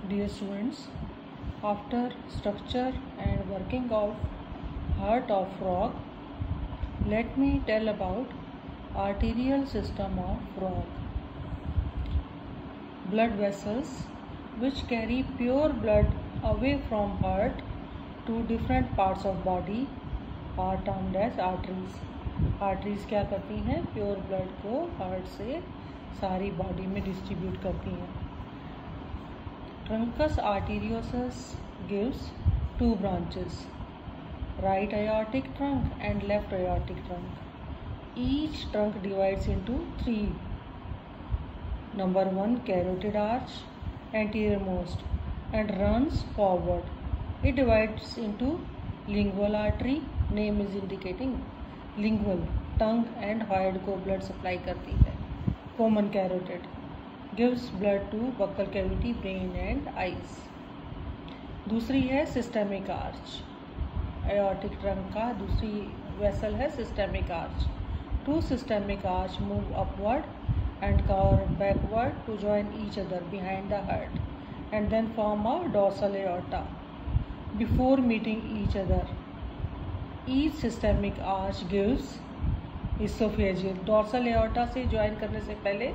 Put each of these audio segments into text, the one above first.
Dear students, after structure and working of heart of frog, let me tell about arterial system of frog. Blood vessels which carry pure blood away from heart to different parts of body are termed as arteries. Arteries क्या करती हैं? Pure blood को heart से सारी body में distribute करती हैं. Truncus arteriosus gives two branches, right aortic trunk and left aortic trunk. Each trunk divides into three. Number 1, carotid arch, anteriormost, and runs forward. It divides into lingual artery, name is indicating lingual, tongue and hyoid को blood supply करती है. Common carotid gives blood to buccal cavity, brain and eyes. दूसरी है systemic arch. Aortic trunk का दूसरी vessel है systemic arch. Two systemic arch move upward and curve backward to join each other behind the heart and then form a dorsal aorta before meeting each other. Each systemic arch gives esophageal. Dorsal aorta से join करने से पहले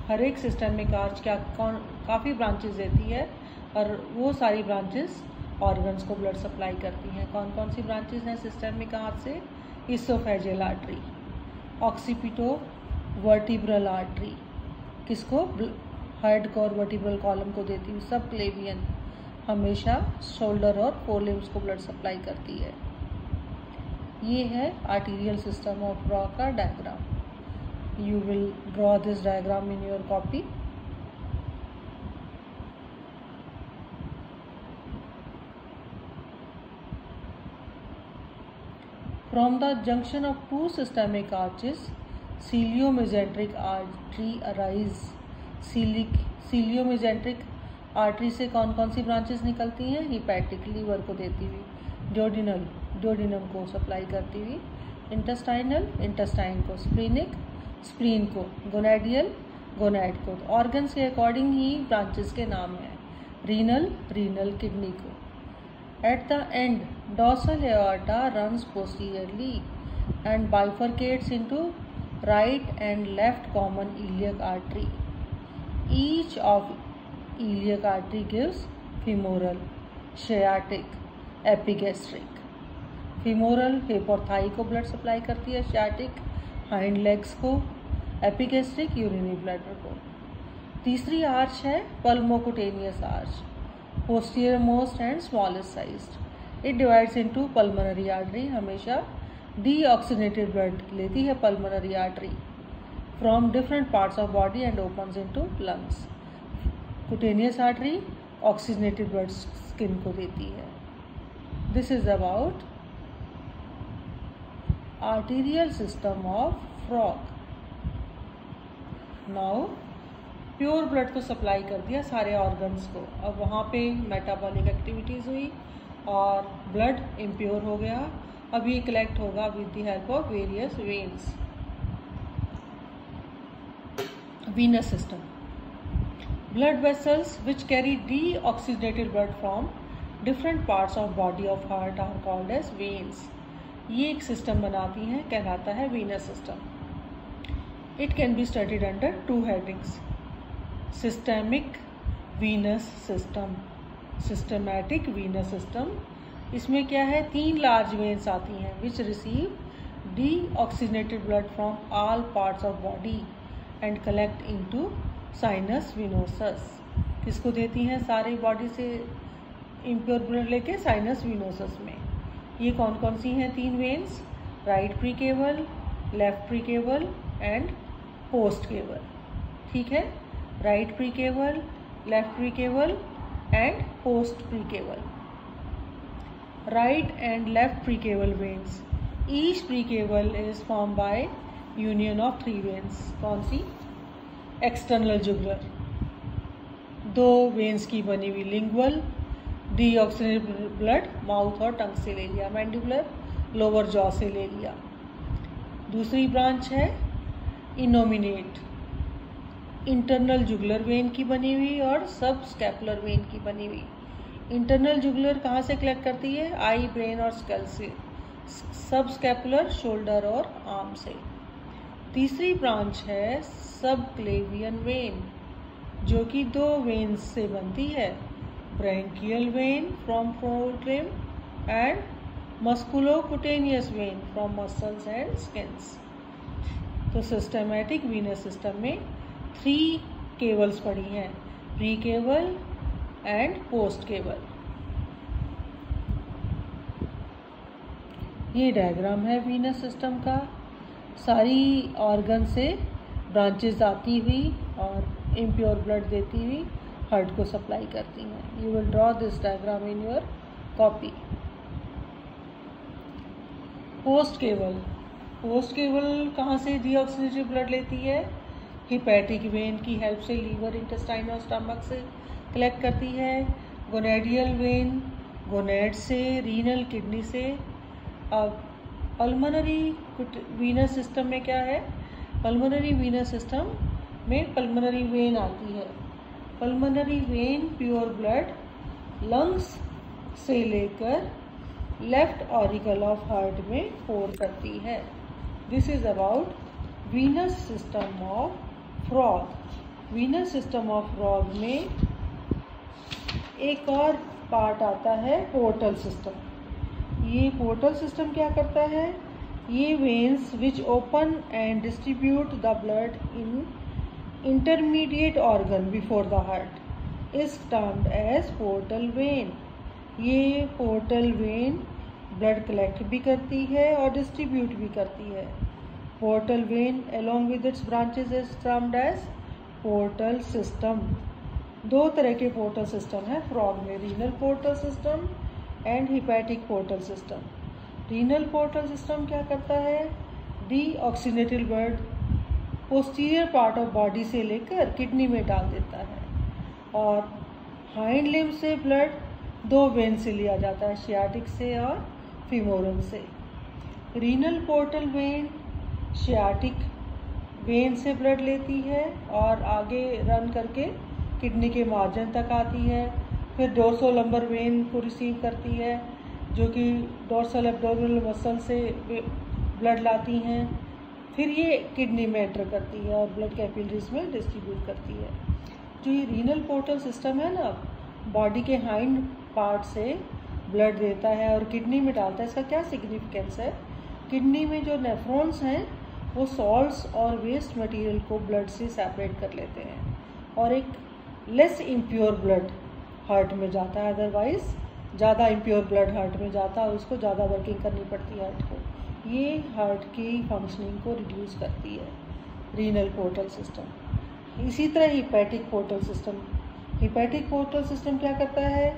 हर एक systemic arch काफ़ी branches देती है और वो सारी ब्रांचेस ऑर्गन्स को ब्लड सप्लाई करती हैं. कौन कौन सी ब्रांचेस हैं सिस्टमिक आर्च से? Oesophageal artery, occipito vertebral artery किसको? हेड को और वर्टिब्रल कॉलम को देती हुई सब क्लेवियन हमेशा शोल्डर और फोरलिम्स को ब्लड सप्लाई करती है. ये है आर्टीरियल सिस्टम ऑफ फ्रॉग का diagram. You will draw this diagram in your copy. From the junction of two systemic arches, ciliomesenteric artery arise. Ciliomesenteric artery से कौन कौन सी ब्रांचेस निकलती हैं? हिपैटिक, लीवर को देती हुई, ड्यूडिनम को सप्लाई करती हुई, इंटेस्टाइनल, इंटेस्टाइन को, स्प्लीन को, गोनैडियल, गोनैड को. ऑर्गन्स के अकॉर्डिंग ही ब्रांचेस के नाम हैं. रीनल, किडनी को. At the end dorsal aorta runs posteriorly and bifurcates into right and left common iliac artery. Each of iliac artery gives femoral, sciatic, epigastric. femoral hip और thigh को blood supply करती है, sciatic hind legs को, epigastric urinary bladder को. तीसरी arch है pulmocutaneous arch, posterior most and smallest sized. It divides into pulmonary artery. हमेशा deoxygenated blood लेती है pulmonary artery from different parts of body and opens into lungs. Cutaneous artery oxygenated blood skin को देती है. This is about arterial system of frog. Now pure blood तो supply कर दिया सारे ऑर्गन्स को. अब वहाँ पे मेटाबॉलिक एक्टिविटीज़ हुई और ब्लड इम्प्योर हो गया. अब ये कलेक्ट होगा with the help of various veins. Venous system. Blood vessels which carry deoxygenated blood from different parts of body of heart are called as veins. ये एक सिस्टम बनाती हैं, कहलाता है venous system. It can be studied under two headings. Systemic venous system, systematic venous system. इसमें क्या है? 3 large veins आती हैं which receive deoxygenated blood from all parts of body and collect into sinus venosus. किसको देती हैं? सारी body से इम्प्योर ब्लड लेके साइनस विनोसस में. ये कौन कौन सी हैं 3 veins? Right precaval, left precaval and post caval. ठीक है, right precaval, left precaval and post precaval. Right and left precaval veins. Each precaval is form by union of 3 veins. कौन सी? एक्सटर्नल जुगुलर, 2 वेन्स की बनी हुई lingual, deoxygenated blood mouth और टंग से ले लिया, मैंडिबुलर लोअर जॉ से ले लिया. दूसरी ब्रांच है इनोमिनेट, इंटरनल जुगुलर वेन की बनी हुई और सब स्कैपुलर वेन की बनी हुई। इंटरनल जुगुलर कहाँ से कलेक्ट करती है? आई, ब्रेन और स्कल से। सब स्कैपुलर शोल्डर और आर्म से। तीसरी ब्रांच है सब क्लेवियन वेन, जो कि 2 वेन्स से बनती है, branchial when from throat limb and musculocutaneous when from muscles and skins. तो सिस्टमैटिक वीनस सिस्टम में 3 केबल्स पड़ी हैं, pre cable and post cable. ये डायग्राम है वीनस सिस्टम का। सारी ऑर्गन से ब्रांचेस आती हुई और इम्प्योर ब्लड देती हुई हार्ट को सप्लाई करती हैं। You will draw this diagram in your copy. Post cable. Post cable कहाँ से डीऑक्सीजनेटेड ब्लड लेती है? हिपैटिक वेन की हेल्प से लीवर, इंटेस्टाइन और स्टमक से कलेक्ट करती है। गोनेडियल वेन गोनेड से, रीनल किडनी से। अब पल्मोनरी वीनस सिस्टम में क्या है? पल्मोनरी वीनस सिस्टम में पल्मोनरी वेन आती है। Pulmonary vein pure blood lungs से लेकर लेफ्ट ऑरिकल ऑफ हार्ट में पोर करती है। This is about venous system of frog. Venous system of frog में एक और पार्ट आता है पोर्टल सिस्टम। ये पोर्टल सिस्टम क्या करता है? ये veins which open and distribute the blood in intermediate organ before the heart is termed as portal vein. ये पोर्टल वेन ब्लड कलेक्ट भी करती है और डिस्ट्रीब्यूट भी करती है। Portal vein along with its branches is termed as portal system. 2 तरह के पोर्टल सिस्टम है फ्रॉग में, renal portal system and hepatic portal system. Renal portal system क्या करता है? Deoxygenated blood posterior part of body से लेकर किडनी में डाल देता है और हाइंड लिम्ब से ब्लड 2 वेन से लिया जाता है, शियाटिक से और फीमोरल से। Renal portal vein sciatic when से ब्लड लेती है और आगे रन करके किडनी के मार्जिन तक आती है। फिर डोर्सल लंबर वेन को रिसीव करती है, जो कि डोर्सल एब्डोमिनल मसल से ब्लड लाती हैं। फिर ये किडनी में एंटर करती है और ब्लड कैपिलरीज में डिस्ट्रीब्यूट करती है। जो ये रीनल पोर्टल सिस्टम है ना, बॉडी के हाइंड पार्ट से ब्लड देता है और किडनी में डालता है। इसका क्या सिग्निफिकेंस है? किडनी में जो नेफ्रॉन्स हैं वो सॉल्ट्स और वेस्ट मटेरियल को ब्लड से सेपरेट कर लेते हैं और एक लेस इम्प्योर ब्लड हार्ट में जाता है। अदरवाइज ज़्यादा इम्प्योर ब्लड हार्ट में जाता है और उसको ज़्यादा वर्किंग करनी पड़ती है हार्ट को। ये हार्ट की फंक्शनिंग को रिड्यूस करती है रीनल पोर्टल सिस्टम। इसी तरह hepatic portal system. Hepatic portal system क्या करता है?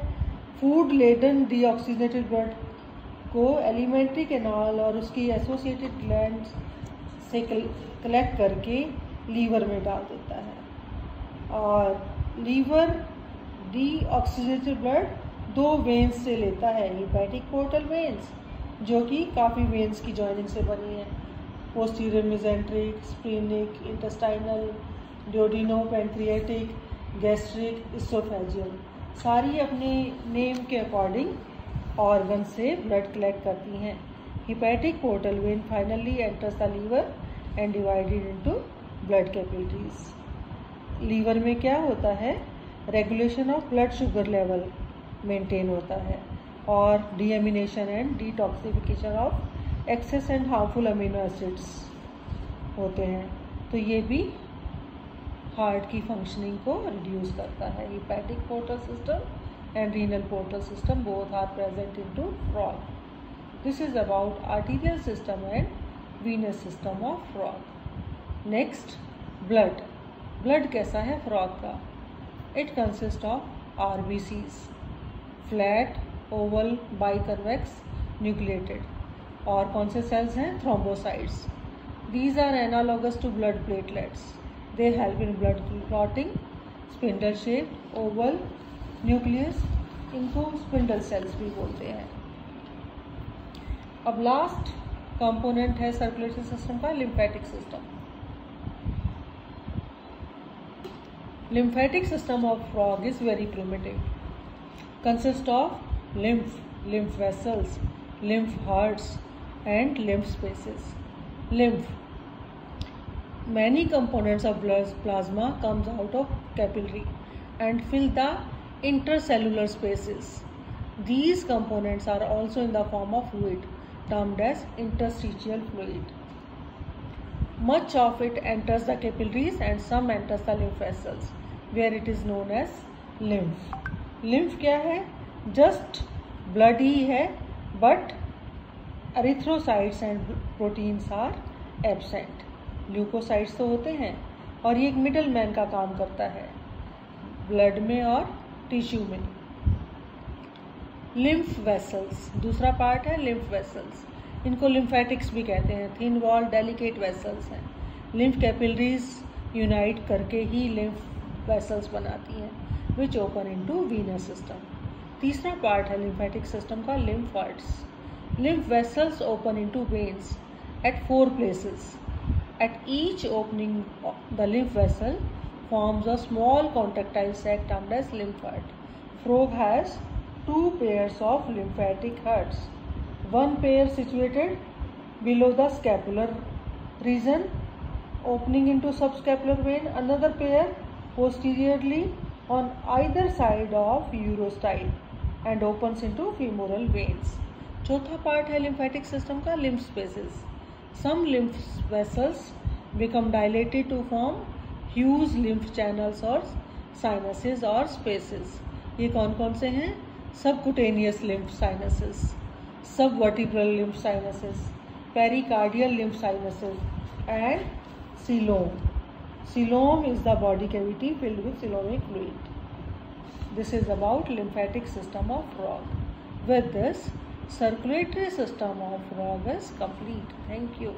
फूड लेडन डीऑक्सीजनेटेड ब्लड को एलिमेंट्री कैनाल और उसकी एसोसिएटेड ग्लैंड्स से कलेक्ट करके लीवर में डाल देता है और लीवर डीऑक्सीजनेटेड ब्लड 2 वेन्स से लेता है, हिपैटिक पोर्टल वेन्स, जो कि काफ़ी वेन्स की जॉइनिंग से बनी है। Posterior mesenteric, splenic, intestinal, duodeno, pancreatic, gastric, oesophageal, सारी अपने नेम के अकॉर्डिंग ऑर्गन से ब्लड कलेक्ट करती हैं। Hepatic portal vein finally enters the liver and divided into blood capillaries. Liver में क्या होता है? Regulation of blood sugar level maintain होता है और deamination and detoxification of excess and harmful amino acids होते हैं। तो ये भी हार्ट की फंक्शनिंग को रिड्यूस करता है। Hepatic portal system and renal portal system both are present into frog. This is about arterial system and venous system of frog. Next, blood. Blood कैसा है frog का? It consists of RBCs, flat, oval, biconvex, nucleated. और कौन से cells हैं? Thrombocytes. These are analogous to blood platelets. They help in blood clotting. Spindle shaped, oval, nucleus. इनको spindle cells भी बोलते हैं। अब लास्ट कंपोनेंट है सर्कुलेटरी सिस्टम का, lymphatic system. Lymphatic system of frog is very primitive. Consists of lymph vessels, lymph hearts, and lymph spaces. Lymph. Many components of blood plasma comes out of capillary and fill the intercellular spaces. These components are also in the form of fluid termed as interstitial fluid. Much of it enters the capillaries and some enters the lymph vessels where it is known as lymph. Lymph क्या है? Just blood ही है, but erythrocytes and proteins are absent. Leucocytes तो होते हैं और ये एक middle man का काम करता है ब्लड में और टिश्यू में. लिम्फ वेसल्स दूसरा पार्ट है. लिम्फ वेसल्स, इनको लिम्फेटिक्स भी कहते हैं. थिन वॉल डेलिकेट वेसल्स हैं. लिम्फ कैपिलरीज यूनाइट करके ही लिम्फ वेसल्स बनाती हैं which open into venous system. तीसरा पार्ट है लिम्फेटिक सिस्टम का lymph hearts. Lymph vessels open into veins at 4 places. At each opening, the lymph vessel forms a small contractile sac termed as lymph heart. Frog has 2 pairs of lymphatic hearts. One pair situated below the scapular region, opening into subscapular vein. Another pair posteriorly on either side of urostyle and opens into femoral veins. चौथा part है lymphatic system का lymph spaces. Some lymph vessels become dilated to form huge lymph channels or sinuses or spaces. ये कौन कौन से हैं? Subcutaneous lymph sinuses, subvertebral lymph sinuses, pericardial lymph sinuses, and coelom. Coelom is the body cavity filled with coelomic fluid. This is about lymphatic system of frog. With this, circulatory system of frog is complete. Thank you.